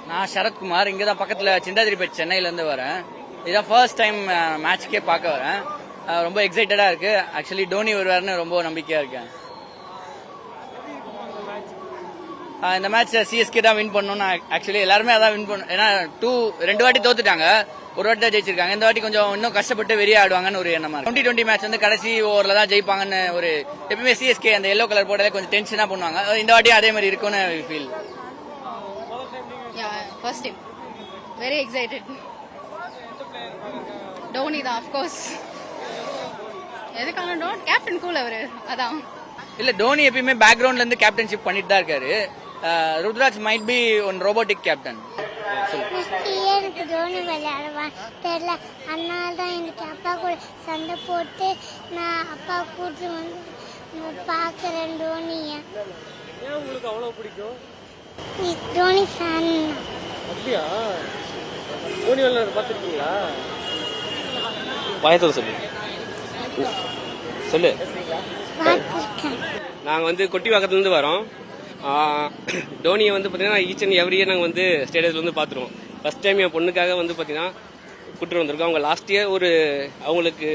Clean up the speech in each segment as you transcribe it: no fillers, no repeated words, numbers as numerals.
நான் சரத்குமார், இங்கே தான் பக்கத்தில் சிந்தாதிரிப்பேட் சென்னையிலேருந்து வரேன். இதான் ஃபர்ஸ்ட் டைம் மேட்ச்க்கே பார்க்க வரேன். ரொம்ப எக்ஸைட்டடாக இருக்கு. ஆக்சுவலி டோனி வருவார்னு ரொம்ப நம்பிக்கையாக இருக்கேன். இந்த மேட்ச் சிஎஸ்கே தான் வின் பண்ணணும். ஆக்சுவலி எல்லாருமே அதான் வின் பண்ணணும். ஏன்னா 2 வாட்டி தோத்துட்டாங்க, ஒரு வாட்டி தான் ஜெயிச்சிருக்காங்க. இந்த வாட்டி கொஞ்சம் இன்னும் கஷ்டப்பட்டு வெறியா ஆடுவாங்கன்னு ஒரு எண்ணமா இருக்கு. 2020 மேட்ச் வந்து கடைசி ஓவர்ல தான் ஜெயிப்பாங்கன்னு ஒரு எப்பவுமே சிஎஸ்கே அந்த எல்லோ கலர் போட்டாலே கொஞ்சம் டென்ஷனா பண்ணுவாங்க. இந்த வாட்டி அதே மாதிரி இருக்கும்னு feel. First time. Very excited. Dhoni தான் of course. எதுக்கான டோன் கேப்டன் கூல் அவரு அதான். இல்ல டோனி எப்பயுமே பேக்ரவுண்ட்ல இருந்து கேப்டன்ஷிப் பண்ணிட்டு தான் இருக்காரு. Ruturaj might be one robotic captain. எனக்கு டோனி விளையாடுவான் தெரியல, அதனால தான் எனக்கு அப்பா கூட சண்டை போட்டு நான் அப்பா கூட்டு வந்து பார்க்குறேன் டோனியை. ஏன் உங்களுக்கு அவ்வளோ பிடிக்கும்? டோனி ஃபேன். அப்படியா? டோனி விளையாட பார்த்துருக்கீங்களா? பயத்தோட சொல்லு சொல்லு. பார்த்துருக்கேன். நாங்கள் வந்து கொட்டிவாக்கத்துலேருந்து வரோம். டோனியை வந்து பார்த்தீங்கன்னா ஈச் அண்ட் எவ்ரி இயர் நாங்கள் வந்து ஸ்டேடியத்தில் வந்து பார்த்துருவோம். ஃபர்ஸ்ட் டைம் என் பொண்ணுக்காக வந்து பார்த்தீங்கன்னா கூப்பிட்டு வந்திருக்கோம். அவங்க லாஸ்ட் இயர் அவங்களுக்கு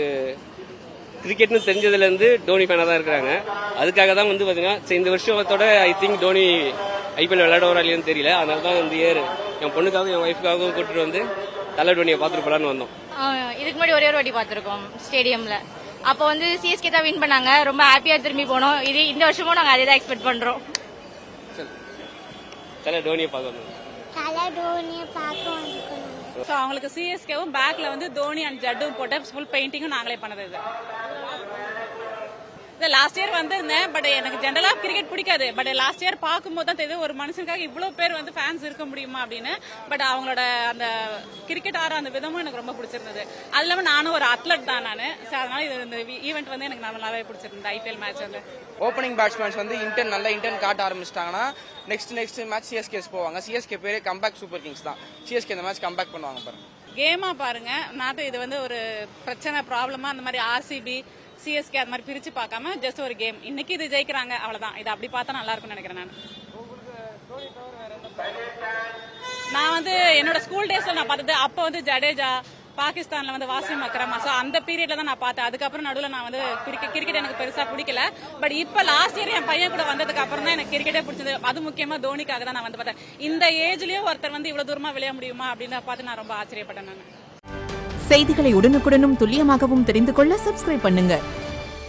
கிரிக்கெட்னு தெரிஞ்சதுலேருந்து டோனி ஃபேனாக தான் இருக்கிறாங்க. அதுக்காக தான் வந்து பார்த்தீங்கன்னா இந்த வருஷத்தோட ஐ திங்க் டோனி ஐபிஎல் விளையாட வரா இல்லையான்னு தெரியல. அதனால தான் இந்த இயர் என் பொண்ணுக்காகவும் என் ஒய்ஃபுக்காகவும் கூப்பிட்டு வந்து தலை டோனியை பார்த்துட்டு போலான்னு வந்தோம். இதுக்கு முன்னாடி ஒரே ஒரு வாட்டி பார்த்துருக்கோம் ஸ்டேடியம்ல. அப்போ வந்து சிஎஸ்கே தான் வின் பண்ணாங்க. ரொம்ப ஹாப்பியா திரும்பி போனோம். இந்த வருஷமும் நாங்கள் அதே தான் எக்ஸ்பெக்ட் பண்றோம். தலை டோனியை பார்க்க வந்தோம். தலை டோனியை பார்க்க வந்துக்கணும். ஸோ அவங்களுக்கு சிஎஸ்கேவும் பேக்ல வந்து தோனி அண்ட் ஜட்டும் போட்ட ஃபுல் பெயிண்டிங்கும் நாங்களே பண்ணது. இது லாஸ்ட் இயர் வந்திருந்தேன். பட் எனக்கு ஜென்ரலா கிரிக்கெட் பிடிக்காது. பட் லாஸ்ட் இயர் பார்க்கும்போது தான் தெரியுது ஒரு மனுஷனுக்காக இவ்வளவு பேர் வந்து ஃபேன்ஸ் இருக்க முடியுமா அப்படின்னு. பட் அவங்களோட அந்த கிரிக்கெட் ஆடுற அந்த விதமும் எனக்கு ரொம்ப பிடிச்சிருந்தது. அது இல்லாமல் நானும் ஒரு அத்லட் தான் நான். அதனால இந்த ஈவெண்ட் வந்து எனக்கு நல்லாவே பிடிச்சிருந்தது. ஐபிஎல் மேட்ச் வந்து ஓப்பனிங் பேட்ஸ்மேன்ஸ் வந்து நல்ல இன்டென்ட் காட்ட ஆரம்பிச்சிட்டாங்கன்னா நெக்ஸ்ட் மேட்ச் சிஎஸ்கேஸ் போவாங்க. சிஎஸ்கே பேரே கம்பேக் சூப்பர் கிங்ஸ் தான். சிஎஸ்கே இந்த மேட்ச் கம்பேக் பண்ணுவாங்க பாருங்க. கேமா பாருங்க. நாட்டு இது வந்து ஒரு பிரச்சனை ப்ராப்ளமா அந்த மாதிரி ஆர்சிபி சிஎஸ்கே அது மாதிரி பிரிச்சு பார்க்காம ஜஸ்ட் ஒரு கேம். இன்னைக்கு இது ஜெயிக்கிறாங்க அவ்வளவுதான். இது அப்படி பார்த்தா நல்லா இருக்கும்னு நினைக்கிறேன். நான் வந்து என்னோட ஸ்கூல் டேஸ்ல நான் பார்த்தது அப்போ வந்து ஜடேஜா, பாகிஸ்தான்ல வந்து வாசிம் அக்ரம், அந்த பீரியட்ல தான் நான் பார்த்தேன். அதுக்கப்புறம் நடுவில் நான் வந்து கிரிக்கெட் எனக்கு பெருசா பிடிக்கல. பட் இப்ப லாஸ்ட் இயர் என் பையன் கூட வந்ததுக்கு அப்புறம் தான் எனக்கு கிரிக்கெட்டே பிடிச்சது. அது முக்கியமா தோனிக்காக தான் நான் வந்து பார்த்தேன். இந்த ஏஜ்லயும் ஒருத்தர் வந்து இவ்வளவு தூரமா விளையாட முடியுமா அப்படின்னு பார்த்து நான் ரொம்ப ஆச்சரியப்பட்டேன். நான் செய்திகளை உடனுக்குடனும் துல்லியமாகவும் தெரிந்து கொள்ள சப்ஸ்கிரைப் பண்ணுங்க.